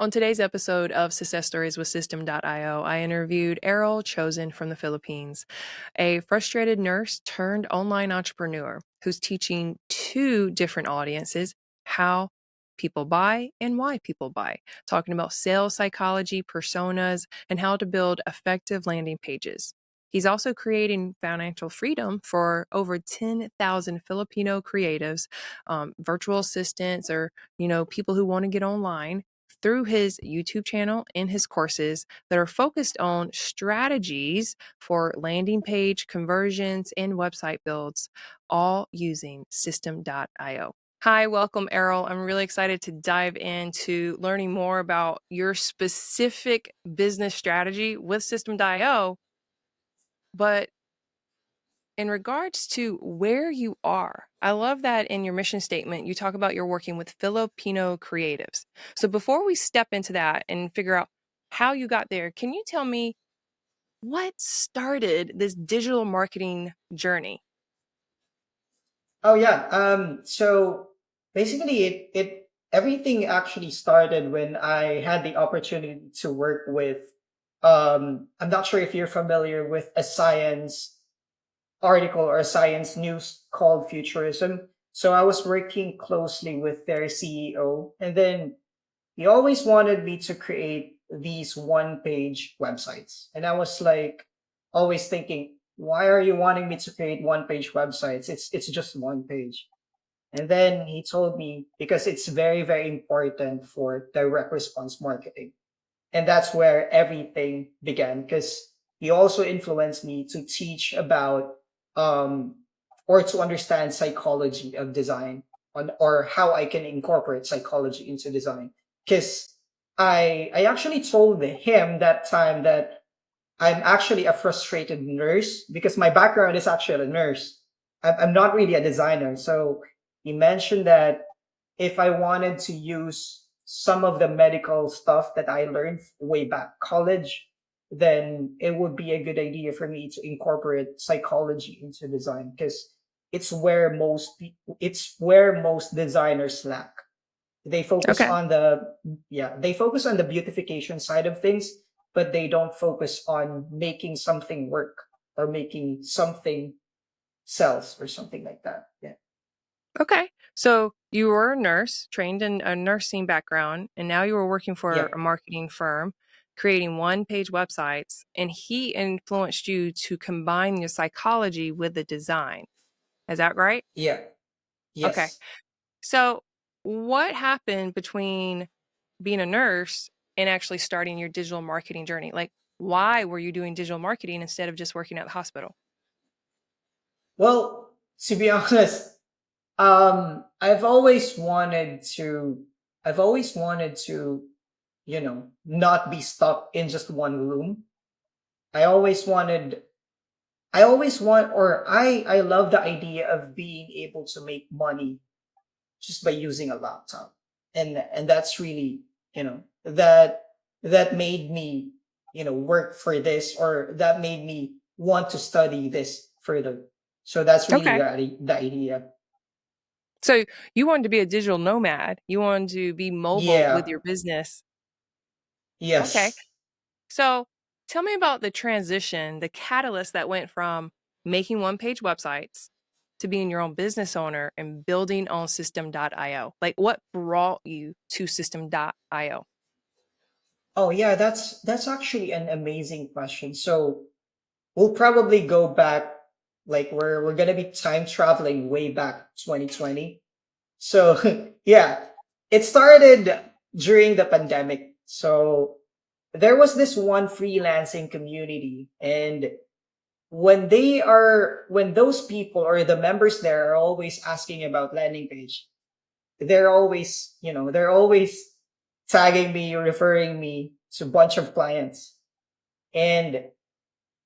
On today's episode of Success Stories with Systeme.io, I interviewed Errol Chosen from the Philippines, a frustrated nurse turned online entrepreneur who's teaching two different audiences how people buy and why people buy, talking about sales psychology, personas, and how to build effective landing pages. He's also creating financial freedom for over 10,000 Filipino creatives, virtual assistants, or people who want to get online through his YouTube channel and his courses that are focused on strategies for landing page conversions and website builds, all using Systeme.io. Hi, welcome, Errol. I'm really excited to dive into learning more about your specific business strategy with Systeme.io. But in regards to where you are, I love that in your mission statement, you talk about you're working with Filipino creatives. So before we step into that and figure out how you got there, can you tell me what started this digital marketing journey? Oh yeah. So basically it everything actually started when I had the opportunity to work with I'm not sure if you're familiar with a science article or a science news called Futurism. So I was working closely with their CEO, and then he always wanted me to create these one page websites. And I was like always thinking, why are you wanting me to create one page websites? It's just one page. And then he told me because it's very, very important for direct response marketing. And that's where everything began because he also influenced me to teach about um, or to understand psychology of design or how I can incorporate psychology into design. Because I actually told him that time that I'm actually a frustrated nurse because my background is actually a nurse. I'm not really a designer. So he mentioned that if I wanted to use some of the medical stuff that I learned way back college, then it would be a good idea for me to incorporate psychology into design because it's where most designers lack. They focus Okay. on they focus on the beautification side of things, but they don't focus on making something work or making something sells or something like that. Yeah. Okay. So you were a nurse, trained in a nursing background, and now you were working for Yeah. a marketing firm, creating one page websites, and he influenced you to combine your psychology with the design. Is that right? Yeah. Okay. Yes. So what happened between being a nurse and actually starting your digital marketing journey? Like, why were you doing digital marketing instead of just working at the hospital? Well, to be honest, I've always wanted to, I've always wanted to, not be stuck in just one room. I always wanted, I always want, or I love the idea of being able to make money just by using a laptop. And that's really, that made me, work for this, or that made me want to study this further. So that's really Okay. the idea. So you wanted to be a digital nomad. You wanted to be mobile with Yeah. your business. Okay. Yes. So tell me about the transition, the catalyst that went from making one page websites to being your own business owner and building on Systeme.io. Like what brought you to Systeme.io? Oh yeah, that's actually an amazing question. So we'll probably go back, like we're gonna be time traveling way back 2020. So yeah, it started during the pandemic. So there was this one freelancing community, and when those people or the members there are always asking about landing page, they're always tagging me, referring me to a bunch of clients. And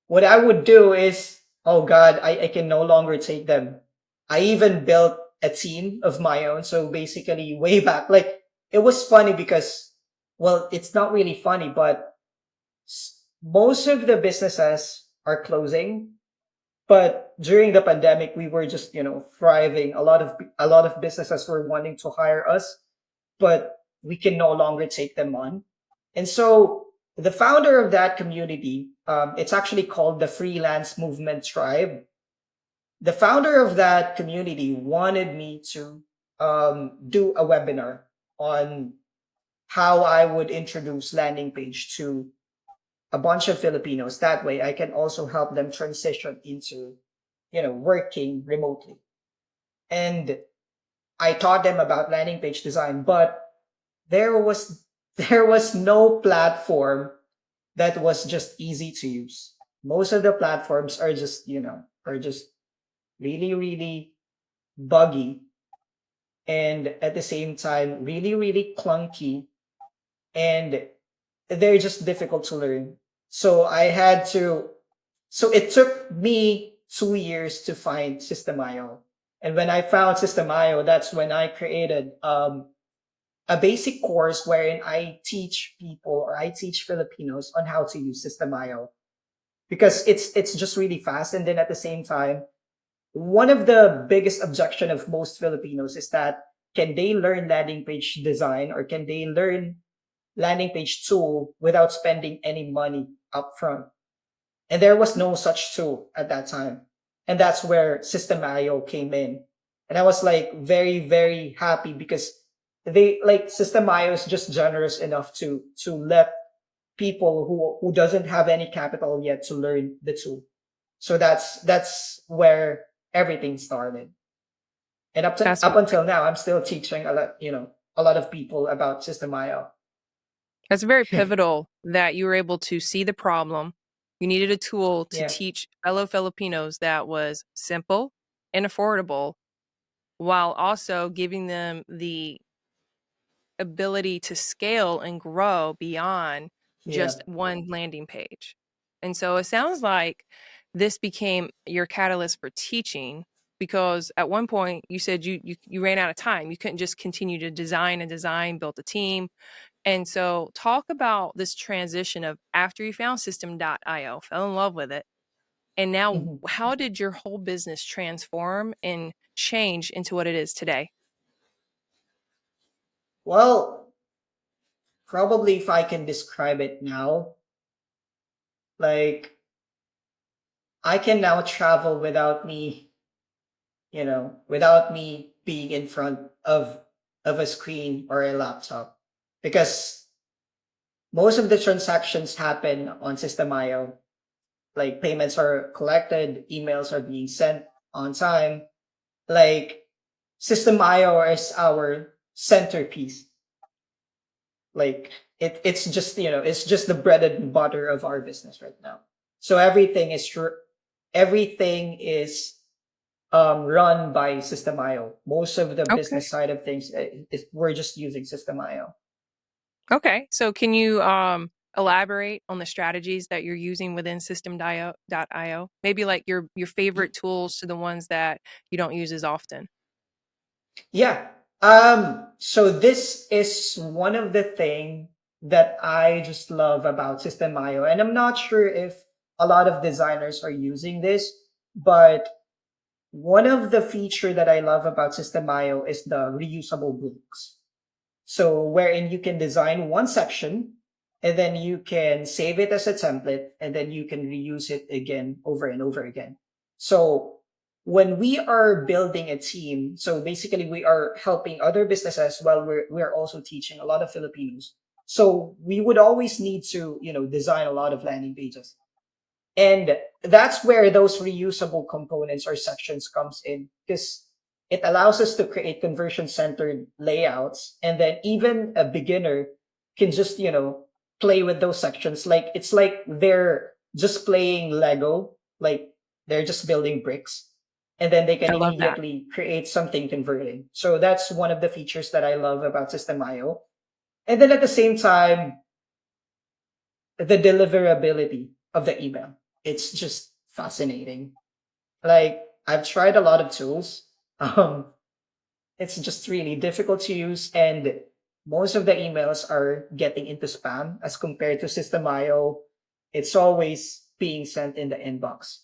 what I would do is, oh God, I can no longer take them. I even built a team of my own. So basically, way back, like it was funny because, well, it's not really funny, but most of the businesses are closing. But during the pandemic, we were just, thriving. A lot of businesses were wanting to hire us, but we can no longer take them on. And so the founder of that community, it's actually called the Freelance Movement Tribe. The founder of that community wanted me to do a webinar on how I would introduce landing page to a bunch of Filipinos. That way, I can also help them transition into, working remotely. And I taught them about landing page design, but there was there was no platform that was just easy to use. Most of the platforms are just, are just really, really buggy, and at the same time really, really clunky, and they're just difficult to learn. So I had to so it took me 2 years to find Systeme.io. And when I found Systeme.io, that's when I created a basic course wherein I teach people, or I teach Filipinos on how to use Systeme.io, because it's just really fast. And then at the same time, one of the biggest objection of most Filipinos is that, can they learn landing page design, or can they learn landing page tool without spending any money upfront? And there was no such tool at that time. And that's where Systeme.io came in. And I was like very, very happy, because they like Systeme.io is just generous enough to let people who doesn't have any capital yet to learn the tool. So that's where everything started. And That's up until now, I'm still teaching a lot of people about Systeme.io. That's very pivotal that you were able to see the problem. You needed a tool to Yeah. teach fellow Filipinos that was simple and affordable, while also giving them the ability to scale and grow beyond Yeah. just one landing page. And so it sounds like this became your catalyst for teaching, because at one point you said you ran out of time. You couldn't just continue to design and design, built a team. And so talk about this transition of after you found Systeme.io, fell in love with it. And now Mhm. how did your whole business transform and change into what it is today? Well, probably if I can describe it now, like I can now travel without me being in front of a screen or a laptop, because most of the transactions happen on Systeme.io. Like payments are collected, emails are being sent on time. Like Systeme.io is our centerpiece. Like it's just the bread and butter of our business right now. So everything is run by Systeme.io. Most of the Okay. business side of things, we're just using Systeme.io. Okay. So can you elaborate on the strategies that you're using within Systeme.io? Maybe like your favorite tools to the ones that you don't use as often. Yeah. So this is one of the thing that I just love about Systeme.io, and I'm not sure if a lot of designers are using this, but one of the feature that I love about Systeme.io is the reusable blocks. So wherein you can design one section, and then you can save it as a template, and then you can reuse it again over and over again. So when we are building a team, so basically we are helping other businesses while we're also teaching a lot of Filipinos. So we would always need to, design a lot of landing pages. And that's where those reusable components or sections comes in, because it allows us to create conversion centered layouts, and then even a beginner can just play with those sections. Like it's like they're just playing Lego, like they're just building bricks, and then they can I love that. immediately create something converting. So that's one of the features that I love about Systeme.io. And then at the same time, the deliverability of the email. It's just fascinating. Like I've tried a lot of tools. Um, it's just really difficult to use, and most of the emails are getting into spam as compared to Systeme.io. It's always being sent in the inbox.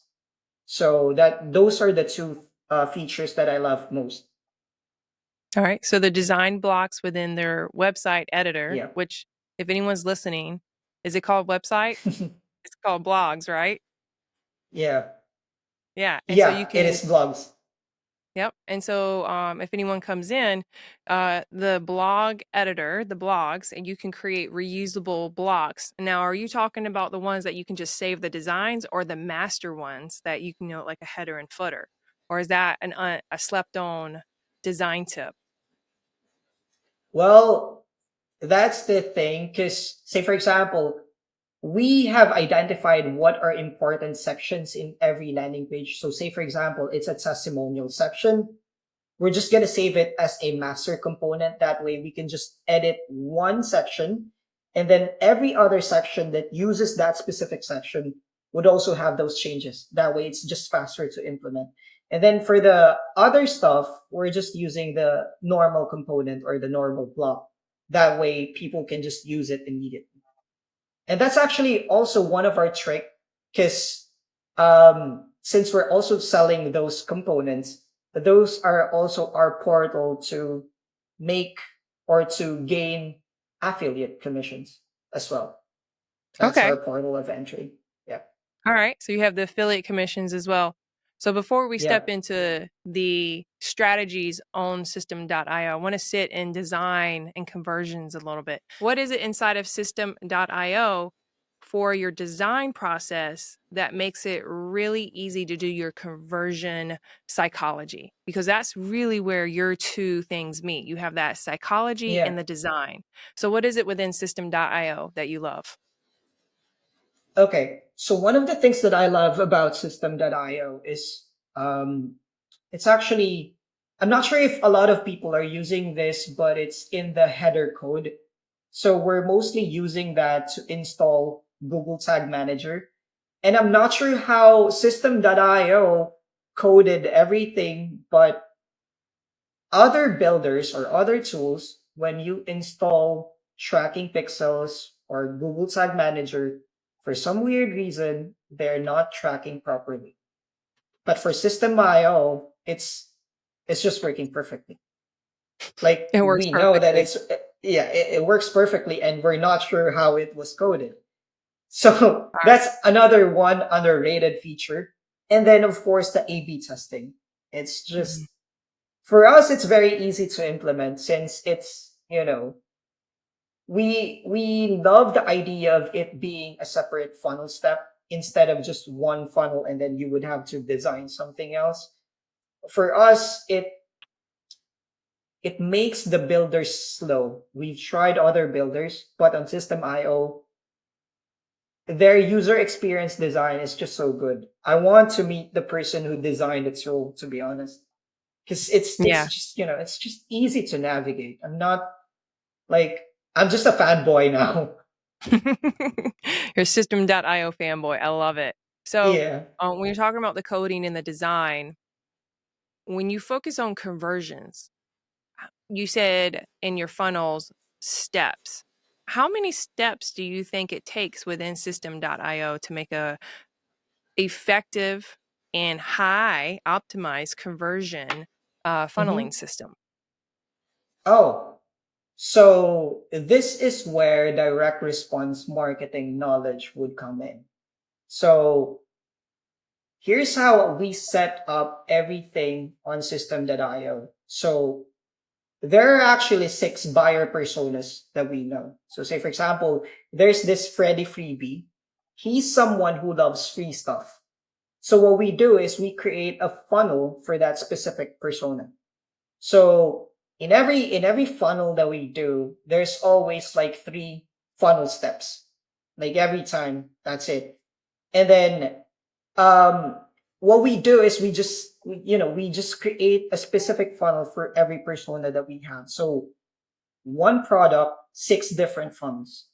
So those are the two features that I love most. All right. So the design blocks within their website editor, Yeah. which, if anyone's listening, is it called website? It's called blogs, right? Yeah. Yeah. And so you Yeah, it can, is blogs. yep. And so if anyone comes in, the blog editor, the blogs, and you can create reusable blocks. Now, are you talking about the ones that you can just save the designs, or the master ones that you can, like a header and footer? Or is that a slept on design tip? Well, that's the thing. Because, say, for example, we have identified what are important sections in every landing page. So, say, for example, it's a testimonial section. We're just going to save it as a master component. That way, we can just edit one section. And then every other section that uses that specific section would also have those changes. That way, it's just faster to implement. And then for the other stuff, we're just using the normal component or the normal block. That way, people can just use it immediately. And that's actually also one of our trick because since we're also selling those components, those are also our portal to make or to gain affiliate commissions as well. That's Okay. our portal of entry. Yeah. All right. So you have the affiliate commissions as well. So before we Yeah. step into the strategies on Systeme.io, I want to sit in design and conversions a little bit. What is it inside of Systeme.io for your design process that makes it really easy to do your conversion psychology? Because that's really where your two things meet. You have that psychology Yeah. and the design. So what is it within Systeme.io that you love? Okay. So one of the things that I love about System.io is um, it's actually, I'm not sure if a lot of people are using this, but it's in the header code. So we're mostly using that to install Google Tag Manager. And I'm not sure how System.io coded everything, but other builders or other tools, when you install tracking pixels or Google Tag Manager, for some weird reason, they're not tracking properly. But for System.io, it's just working perfectly. Like It works we know that perfectly. it's yeah, it works perfectly, and we're not sure how it was coded. So All right. that's another one underrated feature. And then of course the A/B testing. It's Mhm. just for us, it's very easy to implement since it's we love the idea of it being a separate funnel step instead of just one funnel and then you would have to design something else. For us, it makes the builders slow. We've tried other builders, but on System.io, their user experience design is just so good. I want to meet the person who designed its role, to be honest, because it's Yeah. just it's just easy to navigate. I'm not like I'm just a fanboy now. Your System.io fanboy. I love it. So, Yeah. when you're talking about the coding and the design, when you focus on conversions, you said in your funnels, steps. How many steps do you think it takes within System.io to make a effective and high optimized conversion funneling Hmm. system? Oh, so this is where direct response marketing knowledge would come in. So here's how we set up everything on System.io. So there are actually 6 buyer personas that we know. So say for example, there's this Freddy Freebie. He's someone who loves free stuff. So what we do is we create a funnel for that specific persona. So in every funnel that we do, there's always like 3 funnel steps. Like every time, that's it. And then um what we do is we just create a specific funnel for every persona that we have. So one product, 6 different funnels.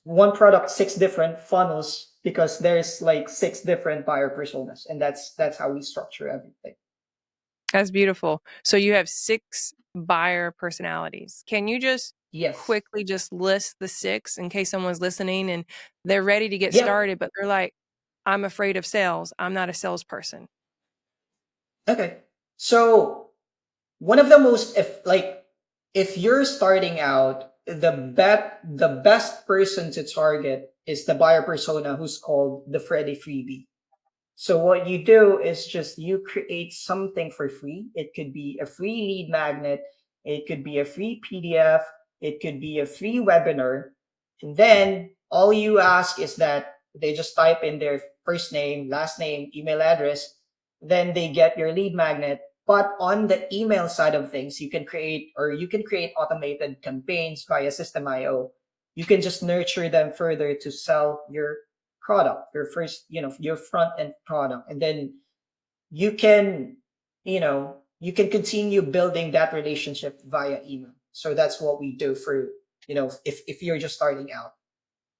One product, 6 different funnels because there's like 6 different buyer personas, and that's how we structure everything. That's beautiful. So you have 6 buyer personalities. Can you just Yes. quickly just list the 6 in case someone's listening and they're ready to get Yep. started, but they're like, I'm afraid of sales. I'm not a salesperson. Okay. So one of the most, if you're starting out, the best person to target is the buyer persona who's called the Freddy Freebie. So what you do is just you create something for free. It could be a free lead magnet, it could be a free PDF, it could be a free webinar. And then all you ask is that they just type in their first name, last name, email address, then they get your lead magnet. But on the email side of things, you can create automated campaigns via Systeme.io. You can just nurture them further to sell your product, your first, your front end product. And then you can, you can continue building that relationship via email. So that's what we do for, if you're just starting out.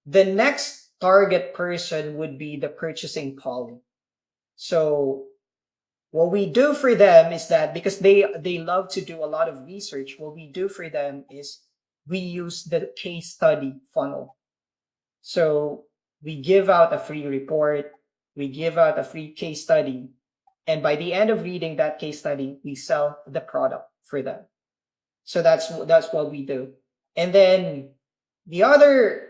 The next target person would be the purchasing poly. So what we do for them is that, because they love to do a lot of research, what we do for them is we use the case study funnel. So we give out a free report, we give out a free case study, and by the end of reading that case study, we sell the product for them. So that's what we do. And then the other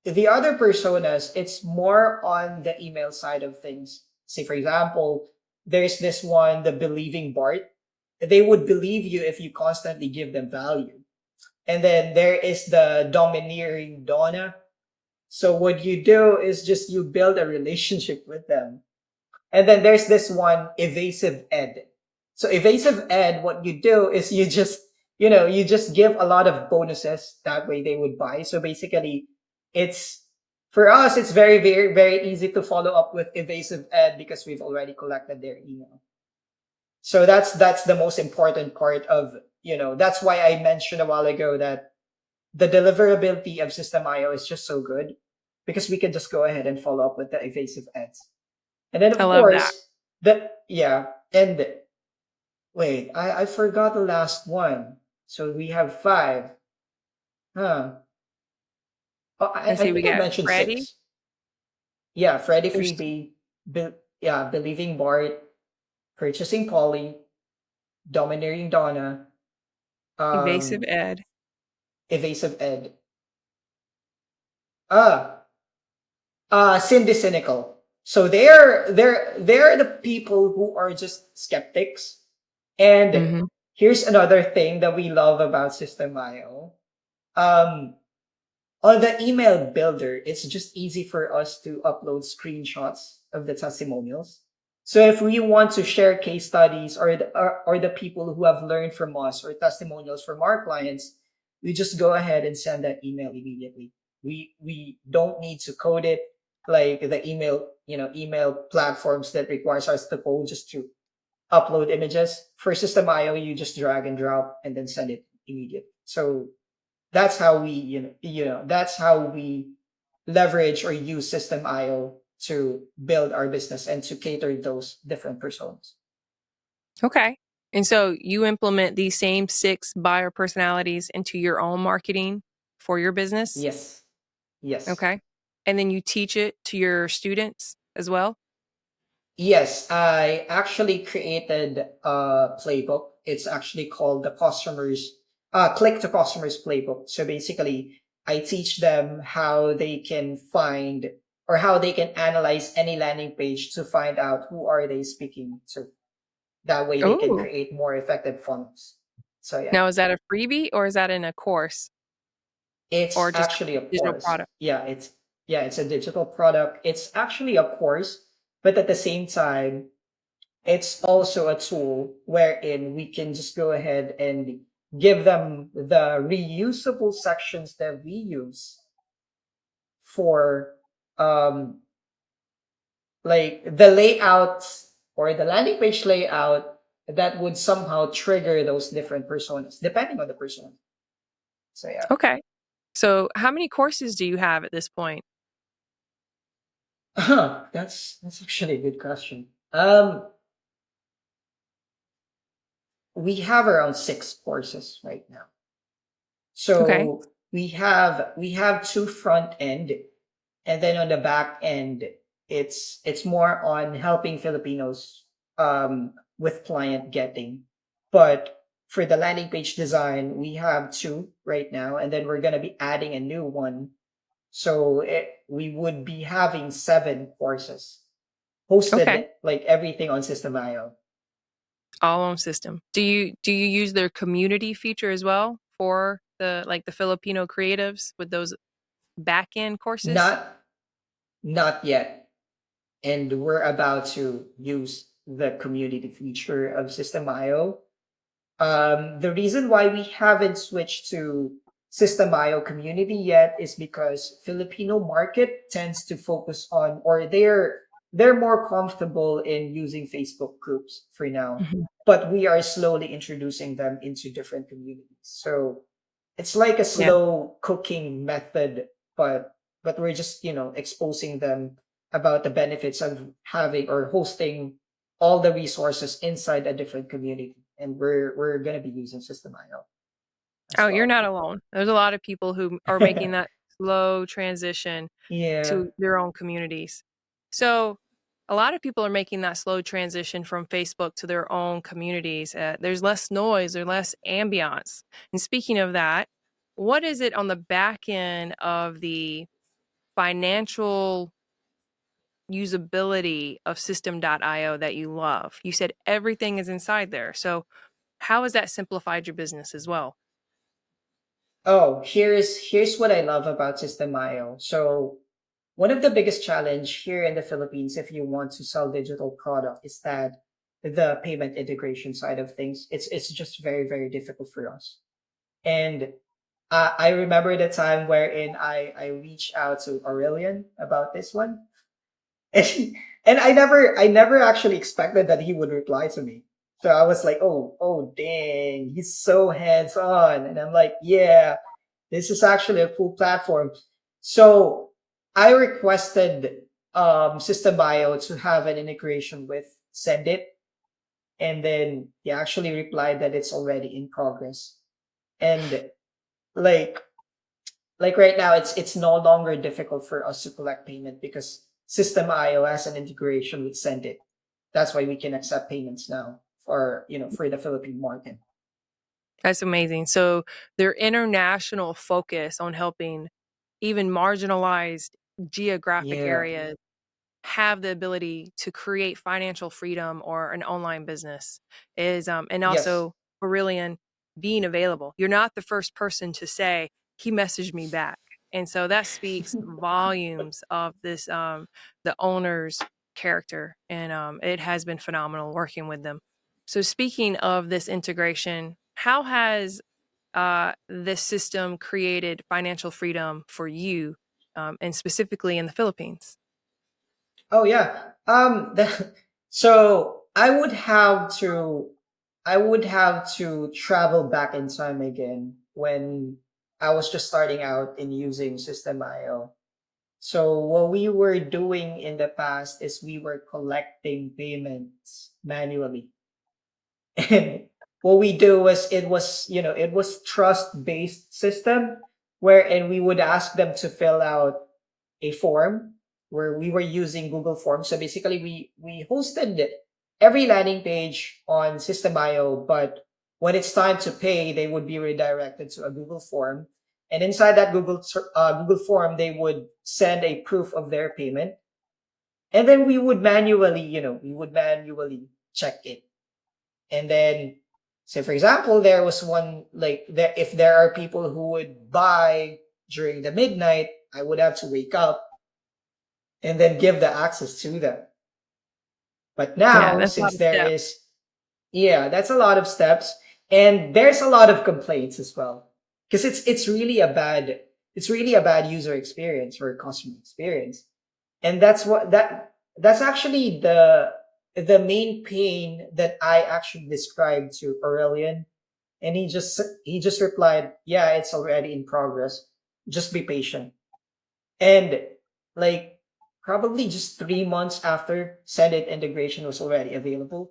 the other personas, it's more on the email side of things. Say for example, there's this one, the believing Bart. They would believe you if you constantly give them value. And then there is the domineering Donna. So what you do is just you build a relationship with them. And then there's this one, evasive ed. So evasive ed, what you do is you just give a lot of bonuses. That way they would buy. So basically, it's for us, it's very, very, very easy to follow up with evasive ed because we've already collected their email. So that's the most important part of, that's why I mentioned a while ago that the deliverability of Systeme.io is just so good because we can just go ahead and follow up with the evasive ads. And then I of love that. course, and wait, I forgot the last one. So we have five. Huh. Oh, And I see, we think I got mentioned Freddy. six. Yeah, Freddy There's Freebie, Believing Bart, Purchasing Polly, Domineering Donna, Evasive um, Ed. Evasive Ed. Ah, Cynical. So they're the people who are just skeptics. And Mm-hmm. here's another thing that we love about Systeme.io. Um, on the email builder, it's just easy for us to upload screenshots of the testimonials. So if we want to share case studies or the people who have learned from us or testimonials from our clients, we just go ahead and send that email immediately. We don't need to code it like the email platforms that requires us to code just to upload images. For Systeme.io, you just drag and drop and then send it immediately. So that's how we that's how we leverage or use Systeme.io to build our business and to cater those different personas. Okay. And so you implement these same 6 buyer personalities into your own marketing for your business? Yes. Yes. Okay. And then you teach it to your students as well? Yes, I actually created a playbook. It's actually called the customers click to customers playbook. So basically, I teach them how they can find or how they can analyze any landing page to find out who are they speaking to. That way they can Oh. create more effective funnels. So yeah, Now is that a freebie or is that in a course or it's just a actually a digital course. product? It's a digital product. It's actually a course, but at the same time, it's also a tool wherein we can just go ahead and give them the reusable sections that we use for um like the layouts or the landing page layout that would somehow trigger those different personas depending on the persona. So yeah. Okay. So how many courses do you have at this point? That's actually a good question. We have around six courses right now. Okay. So we have two front end, and then on the back end, it's more on helping Filipinos with client getting. But for the landing page design, we have two right now, and then we're gonna be adding a new one. So we would be having seven courses Okay. hosted, like everything on Systeme.io. All on system. Do you use their community feature as well for the Filipino creatives with those back end courses? Not not yet, and we're about to use the community feature of Systeme.io. The reason why we haven't switched to Systeme.io community yet is because Filipino market tends to focus on, or they're more comfortable in using Facebook groups for now. Mhm. But we are slowly introducing them into different communities. So it's like a Yeah. slow cooking method, but we're just, exposing them about the benefits of having or hosting all the resources inside a different community, and we're going to be using Systeme.io as Oh, you're well. not alone. There's a lot of people who are making that slow transition Yeah. to their own communities. So, a lot of people are making that slow transition from Facebook to their own communities. There's less noise, there's less ambiance. And speaking of that, what is it on the back end of the financial usability of Systeme.io that you love? You said everything is inside there. So, how has that simplified your business as well? Oh, here's what I love about Systeme.io. So one of the biggest challenge here in the Philippines, if you want to sell digital product, is that the payment integration side of things, it's just very, very difficult for us. And I remember the time wherein I reached out to Aurelian about this one, and, and I never actually expected that he would reply to me. So I was like, oh dang, he's so hands on, and I'm like, yeah, this is actually a cool platform. So I requested Systeme.io to have an integration with Send It, and then he actually replied that it's already in progress. And like like right now, it's no longer difficult for us to collect payment because Systeme.io has an integration with Send It. That's why we can accept payments now for the Philippine market. That's amazing. So their international focus on helping even marginalized geographic Yeah. areas have the ability to create financial freedom or an online business is and Yes. also Aurelian being available. You're not the first person to say he messaged me back. And so that speaks volumes of this the owner's character, and it has been phenomenal working with them. So speaking of this integration, how has this system created financial freedom for you, and specifically in the Philippines? Oh yeah. So I would have to travel back in time again when I was just starting out in using Systeme.io. So what we were doing in the past is we were collecting payments manually. And what we do was it was trust based system wherein we would ask them to fill out a form where we were using Google Forms. So basically we hosted every landing page on Systeme.io, but when it's time to pay, they would be redirected to a Google form. And inside that Google form, they would send a proof of their payment. And then we would manually check it. And then, say for example, there was one like there if there are people who would buy during the midnight, I would have to wake up and then give the access to them. But Yeah, now, that's a lot since of there steps. is, yeah, that's a lot of steps, and there's a lot of complaints as well, because it's really a bad user experience or customer experience, and that's actually the main pain that I actually described to Aurelian, and he just replied, "Yeah, it's already in progress. Just be patient." And like probably just 3 months after, Senate integration was already available.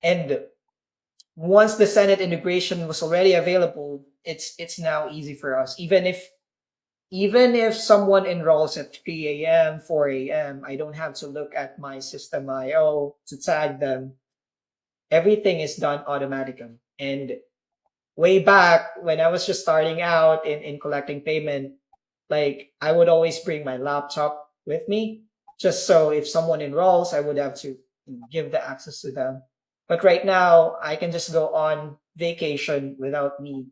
And once the Senate integration was already available, it's now easy for us. Even if someone enrolls at 3 a.m., 4 a.m., I don't have to look at my Systeme.io to tag them. Everything is done automatically. And way back when I was just starting out in collecting payment, like I would always bring my laptop with me just so if someone enrolls, I would have to give the access to them. But right now, I can just go on vacation without me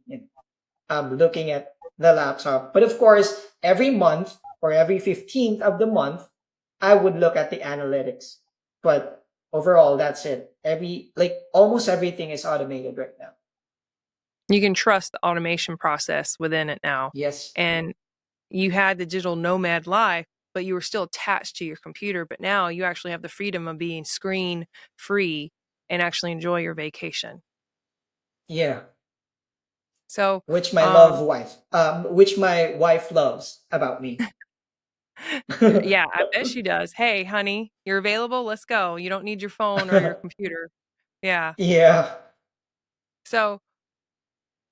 looking at the laptop. But of course, every month or every 15th of the month, I would look at the analytics. But overall, that's it. Like almost everything is automated right now. You can trust the automation process within it now. Yes. And you had the digital nomad life, but you were still attached to your computer. But now you actually have the freedom of being screen free and actually enjoy your vacation. Yeah. So, Which my wife loves about me. yeah, I bet she does. Hey, honey, you're available? Let's go. You don't need your phone or your computer. Yeah. Yeah. So,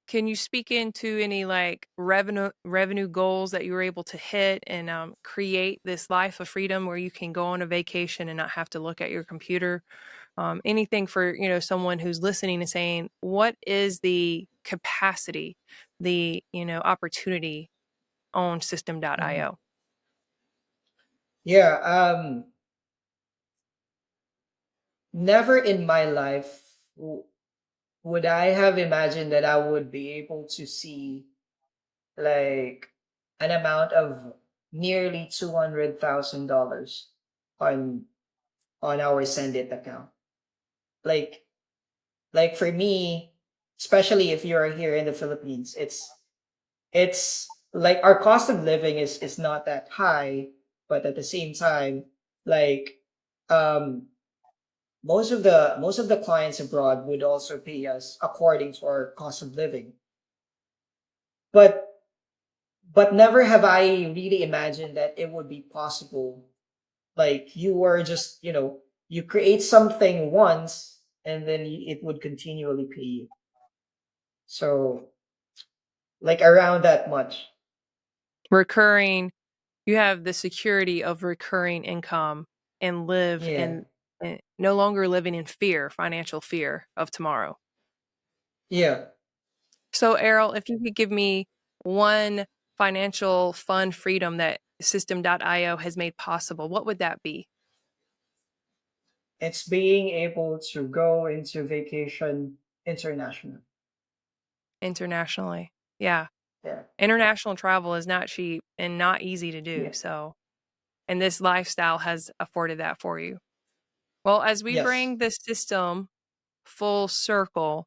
can you speak into any like revenue goals that you were able to hit and create this life of freedom where you can go on a vacation and not have to look at your computer? Anything for someone who's listening and saying, what is the capacity, the opportunity on Mhm. Systeme.io? Yeah. Never in my life would I have imagined that I would be able to see like an amount of nearly $200,000 on our Send It account. Like for me, especially if you're here in the Philippines, it's like our cost of living is not that high, but at the same time, like um most of the clients abroad would also pay us according to our cost of living. But never have I really imagined that it would be possible. Like you were just, you create something once and then it would continually pay you. So like around that much. Recurring, you have the security of recurring income and live Yeah. in no longer living in fear, financial fear of tomorrow. Yeah. So, Errol, if you could give me one financial fund freedom that Systeme.io has made possible, what would that be It's being able to go into vacation international. internationally? Yeah. Yeah. International travel is not cheap and not easy to do. Yeah. So, and this lifestyle has afforded that for you. Well, as we Yes. bring this system full circle,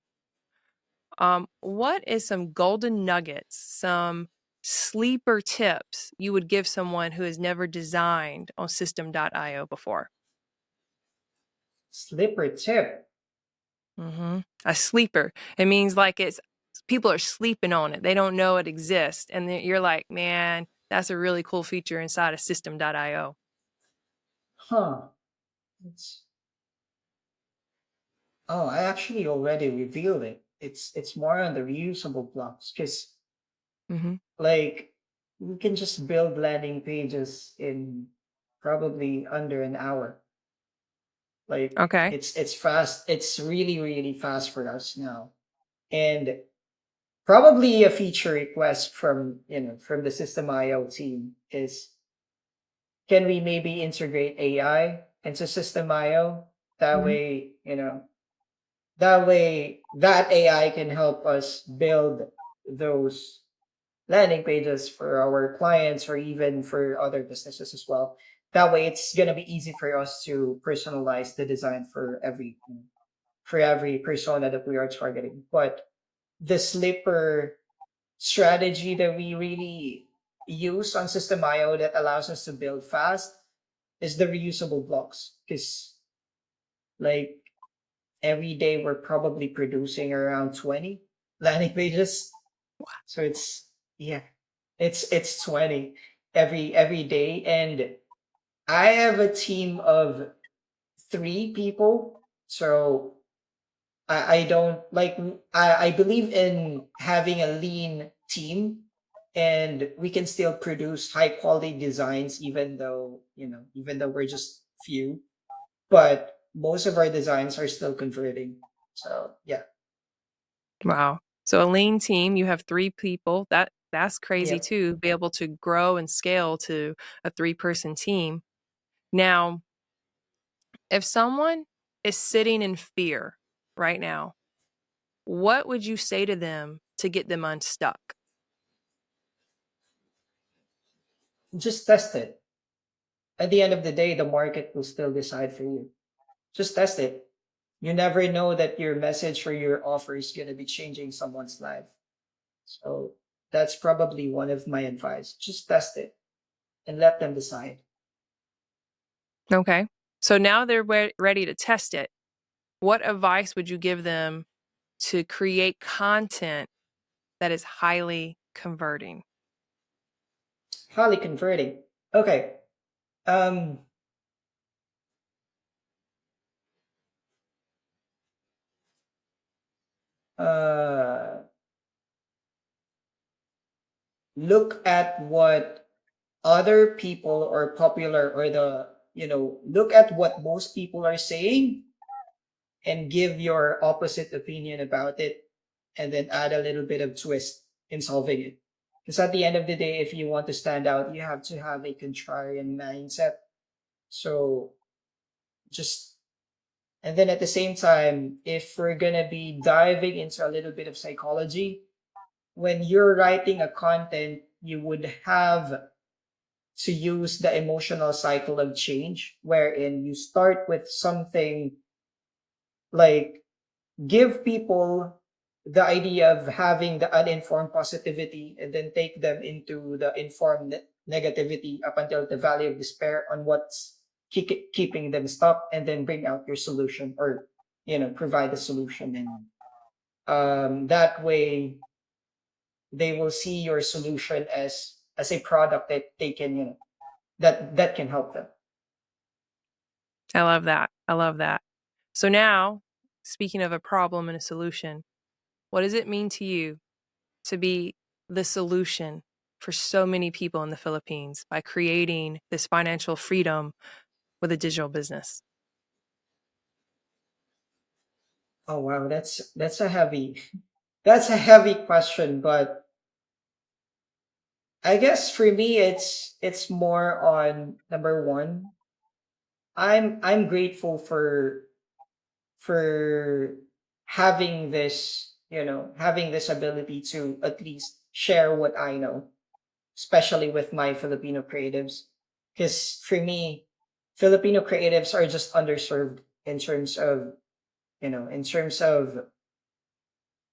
what is some golden nuggets, some sleeper tips you would give someone who has never designed on Systeme.io before? Slipper tip. A sleeper. It means like it's people are sleeping on it. They don't know it exists. And then you're like, man, that's a really cool feature inside of Systeme.io. Huh. It's Oh, I actually already revealed it. It's more on the reusable blocks because Mm-hmm. like we can just build landing pages in probably under an hour. Like Okay. it's fast. It's really really fast for us now. And probably a feature request from from the System.io team is, can we maybe integrate AI into System.io? That Mm-hmm. way, that way that AI can help us build those landing pages for our clients or even for other businesses as well. That way it's going to be easy for us to personalize the design for every persona that we are targeting. But the sleeper strategy that we really use on System.io that allows us to build fast is the reusable blocks, because like every day we're probably producing around 20 landing pages. So yeah, it's 20 every day. And I have a team of 3 people. So I don't like I believe in having a lean team, and we can still produce high quality designs even though we're just few, but most of our designs are still converting. So yeah. Wow. So a lean team, you have 3 people. That's crazy Yep. too, be able to grow and scale to a 3-person team. Now, if someone is sitting in fear right now, what would you say to them to get them unstuck? Just test it. At the end of the day, the market will still decide for you. Just test it. You never know that your message or your offer is going to be changing someone's life. So that's probably one of my advice. Just test it and let them decide. Okay. So now they're ready to test it. What advice would you give them to create content that is highly converting? Highly converting. Okay. Um, uh, Look at what other people are popular or look at what most people are saying and give your opposite opinion about it and then add a little bit of twist in solving it. Because at the end of the day, if you want to stand out, you have to have a contrarian mindset. So just, and then at the same time, if we're going to be diving into a little bit of psychology, when you're writing a content, you would have to use the emotional cycle of change, wherein you start with something like give people the idea of having the uninformed positivity and then take them into the informed negativity up until the valley of despair on what's keeping them stuck, and then bring out your solution, or provide a solution. And that way they will see your solution as a product that they can that can help them. I love that. I love that. So now, speaking of a problem and a solution, what does it mean to you to be the solution for so many people in the Philippines by creating this financial freedom with a digital business? Oh wow, that's a heavy that's a heavy question, but I guess for me it's more on number one. I'm grateful for having this ability to at least share what I know, especially with my Filipino creatives. Because for me, Filipino creatives are just underserved in terms of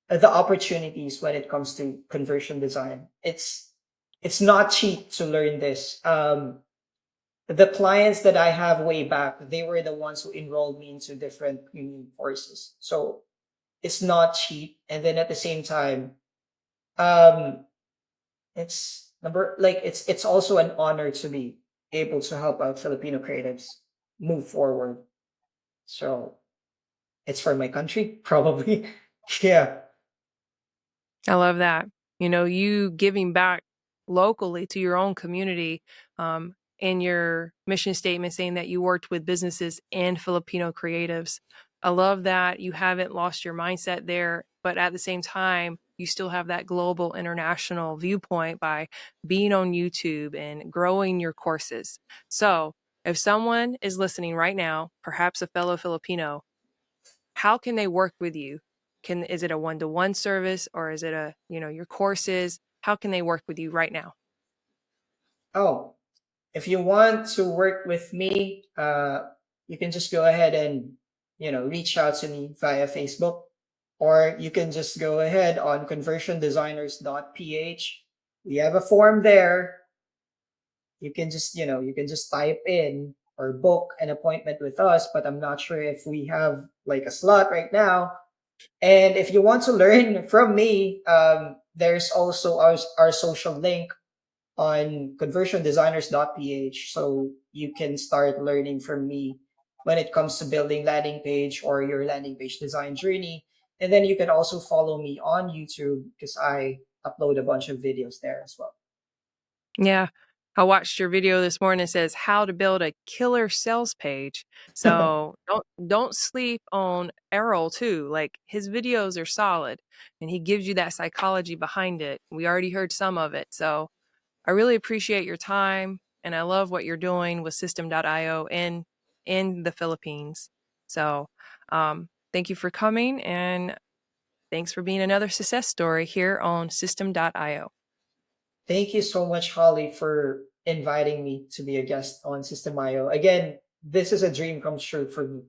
the opportunities when it comes to conversion design. It's not cheap to learn this. The clients that I have way back, they were the ones who enrolled me into different premium courses. So it's not cheap. And then at the same time, um, it's also an honor to be able to help out Filipino creatives move forward. So it's for my country, probably. Yeah. I love that. You giving back locally to your own community, in your mission statement saying that you worked with businesses and Filipino creatives. I love that you haven't lost your mindset there, but at the same time, you still have that global international viewpoint by being on YouTube and growing your courses. So, if someone is listening right now, perhaps a fellow Filipino, how can they work with you? Is it a one-to-one service, or is it your courses? How can they work with you right now? Oh, if you want to work with me, you can just go ahead and reach out to me via Facebook, or you can just go ahead on conversiondesigners.ph. We have a form there. You can just type in or book an appointment with us, but I'm not sure if we have like a slot right now. And if you want to learn from me, there's also our social link on conversiondesigners.ph, so you can start learning from me when it comes to building landing page or your landing page design journey. And then you can also follow me on YouTube because I upload a bunch of videos there as well. Yeah. I watched your video this morning. It says how to build a killer sales page. So don't sleep on Errol too. Like his videos are solid and he gives you that psychology behind it. We already heard some of it. So I really appreciate your time and I love what you're doing with Systeme.io in the Philippines. So thank you for coming and thanks for being another success story here on Systeme.io. Thank you so much, Holly, for inviting me to be a guest on Systeme.io. Again, this is a dream come true for me.